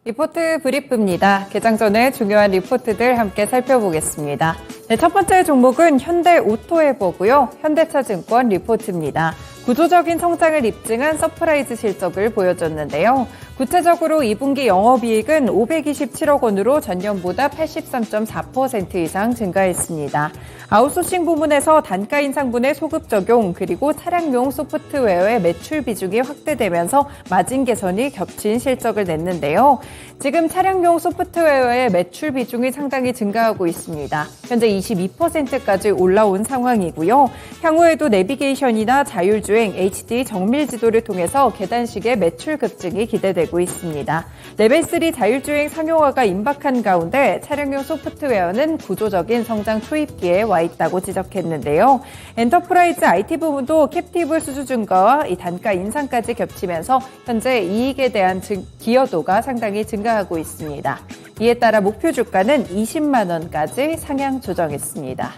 리포트 브리프입니다. 개장 전에 중요한 리포트들 함께 살펴보겠습니다. 네, 첫 번째 종목은 현대오토에버고요. 현대차증권 리포트입니다. 구조적인 성장을 입증한 서프라이즈 실적을 보여줬는데요. 구체적으로 2분기 영업이익은 527억 원으로 전년보다 83.4% 이상 증가했습니다. 아웃소싱 부문에서 단가 인상분의 소급 적용 그리고 차량용 소프트웨어의 매출 비중이 확대되면서 마진 개선이 겹친 실적을 냈는데요. 지금 차량용 소프트웨어의 매출 비중이 상당히 증가하고 있습니다. 현재 22%까지 올라온 상황이고요. 향후에도 내비게이션이나 자율주행, HD 정밀 지도를 통해서 계단식의 매출 급증이 기대되고 있습니다. 레벨 3 자율주행 상용화가 임박한 가운데 차량용 소프트웨어는 구조적인 성장 초입기에 와 있다고 지적했는데요. 엔터프라이즈 IT 부문도 캡티브 수주 증가와 이 단가 인상까지 겹치면서 현재 이익에 대한 기여도가 상당히 증가하고 있습니다. 이에 따라 목표 주가는 20만 원까지 상향 조정했습니다.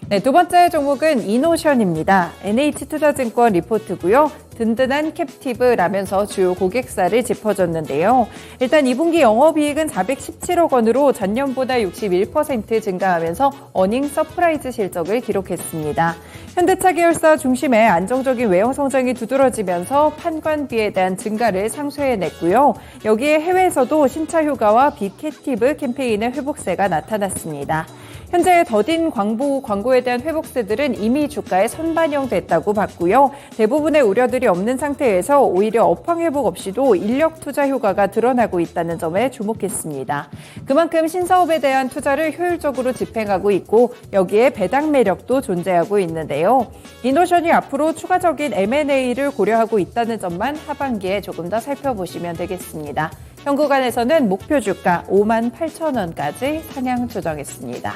네, 두 번째 종목은 이노션입니다. NH투자증권 리포트고요. 든든한 캡티브라면서 주요 고객사를 짚어줬는데요. 일단 2분기 영업이익은 417억 원으로 전년보다 61% 증가하면서 어닝 서프라이즈 실적을 기록했습니다. 현대차 계열사 중심의 안정적인 외형 성장이 두드러지면서 판관비에 대한 증가를 상쇄해냈고요. 여기에 해외에서도 신차 휴가와 빅캡티브 캠페인의 회복세가 나타났습니다. 현재 더딘 광고에 대한 회복세들은 이미 주가에 선반영됐다고 봤고요. 대부분의 우려들이 없는 상태에서 오히려 업황 회복 없이도 인력 투자 효과가 드러나고 있다는 점에 주목했습니다. 그만큼 신사업에 대한 투자를 효율적으로 집행하고 있고 여기에 배당 매력도 존재하고 있는데요. 이노션이 앞으로 추가적인 M&A를 고려하고 있다는 점만 하반기에 조금 더 살펴보시면 되겠습니다. 현 구간에서는 목표 주가 58,000원까지 상향 조정했습니다.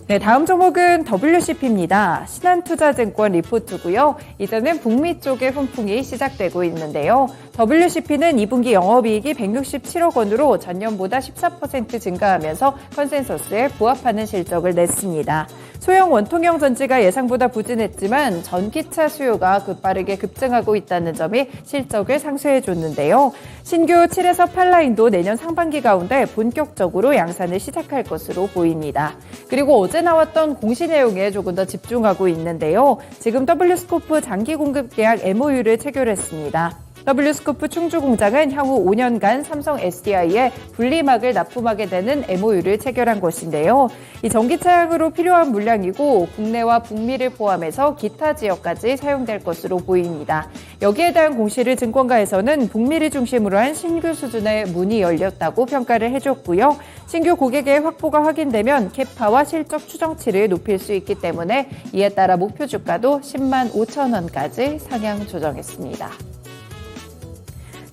네, 다음 종목은 WCP입니다. 신한투자증권 리포트고요. 이제는 북미 쪽의 훈풍이 시작되고 있는데요. WCP는 2분기 영업이익이 167억 원으로 전년보다 14% 증가하면서 컨센서스에 부합하는 실적을 냈습니다. 소형 원통형 전지가 예상보다 부진했지만 전기차 수요가 빠르게 급증하고 있다는 점이 실적을 상쇄해줬는데요. 신규 7에서 8라인도 내년 상반기 가운데 본격적으로 양산을 시작할 것으로 보입니다. 그리고 어제 나왔던 공시 내용에 조금 더 집중하고 있는데요. 지금 W스코프 장기 공급 계약 MOU를 체결했습니다. W스코프 충주 공장은 향후 5년간 삼성 SDI에 분리막을 납품하게 되는 MOU를 체결한 것인데요. 이 전기차량으로 필요한 물량이고 국내와 북미를 포함해서 기타 지역까지 사용될 것으로 보입니다. 여기에 대한 공시를 증권가에서는 북미를 중심으로 한 신규 수준의 문이 열렸다고 평가를 해줬고요. 신규 고객의 확보가 확인되면 캐파와 실적 추정치를 높일 수 있기 때문에 이에 따라 목표 주가도 10만 5천 원까지 상향 조정했습니다.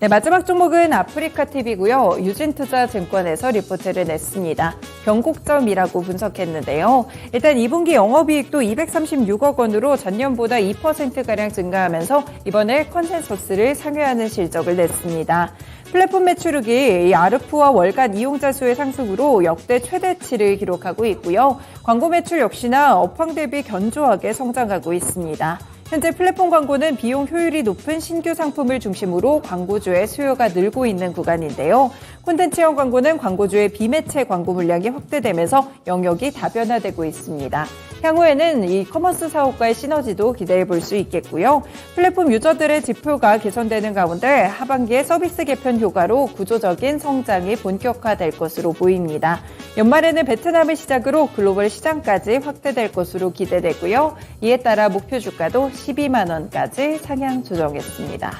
네, 마지막 종목은 아프리카TV고요. 유진투자증권에서 리포트를 냈습니다. 변곡점이라고 분석했는데요. 일단 2분기 영업이익도 236억 원으로 전년보다 2%가량 증가하면서 이번에 컨센서스를 상회하는 실적을 냈습니다. 플랫폼 매출액이 아르프와 월간 이용자 수의 상승으로 역대 최대치를 기록하고 있고요. 광고 매출 역시나 업황 대비 견조하게 성장하고 있습니다. 현재 플랫폼 광고는 비용 효율이 높은 신규 상품을 중심으로 광고주의 수요가 늘고 있는 구간인데요. 콘텐츠형 광고는 광고주의 비매체 광고 물량이 확대되면서 영역이 다변화되고 있습니다. 향후에는 이 커머스 사업과의 시너지도 기대해 볼 수 있겠고요. 플랫폼 유저들의 지표가 개선되는 가운데 하반기에 서비스 개편 효과로 구조적인 성장이 본격화될 것으로 보입니다. 연말에는 베트남을 시작으로 글로벌 시장까지 확대될 것으로 기대되고요. 이에 따라 목표 주가도 12만 원까지 상향 조정했습니다.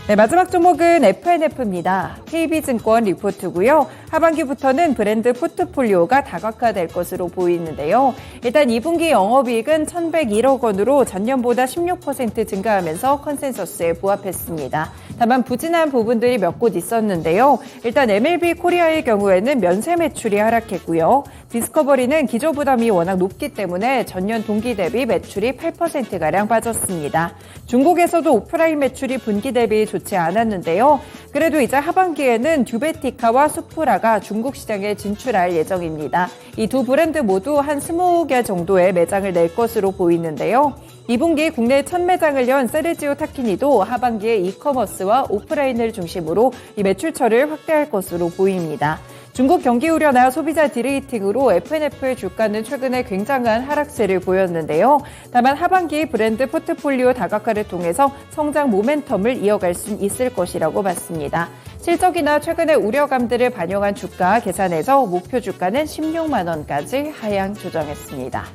네, 마지막 종목은 FNF입니다. KB증권 리포트고요. 하반기부터는 브랜드 포트폴리오가 다각화될 것으로 보이는데요. 일단 2분기 영업이익은 1,101억 원으로 전년보다 16% 증가하면서 컨센서스에 부합했습니다. 다만 부진한 부분들이 몇 곳 있었는데요. 일단 MLB 코리아의 경우에는 면세 매출이 하락했고요. 디스커버리는 기조부담이 워낙 높기 때문에 전년 동기 대비 매출이 8%가량 빠졌습니다. 중국에서도 오프라인 매출이 분기 대비 좋지 않았는데요. 그래도 이제 하반기에는 듀베티카와 수프라가 중국 시장에 진출할 예정입니다. 이 두 브랜드 모두 한 20개 정도의 매장을 낼 것으로 보이는데요. 2분기 국내 첫 매장을 연 세르지오 타키니도 하반기에 이커머스와 오프라인을 중심으로 이 매출처를 확대할 것으로 보입니다. 중국 경기 우려나 소비자 디레이팅으로 F&F의 주가는 최근에 굉장한 하락세를 보였는데요. 다만 하반기 브랜드 포트폴리오 다각화를 통해서 성장 모멘텀을 이어갈 수 있을 것이라고 봤습니다. 실적이나 최근의 우려감들을 반영한 주가 계산에서 목표 주가는 16만 원까지 하향 조정했습니다.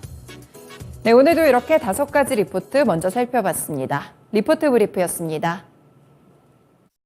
네, 오늘도 이렇게 5가지 리포트 먼저 살펴봤습니다. 리포트 브리프였습니다.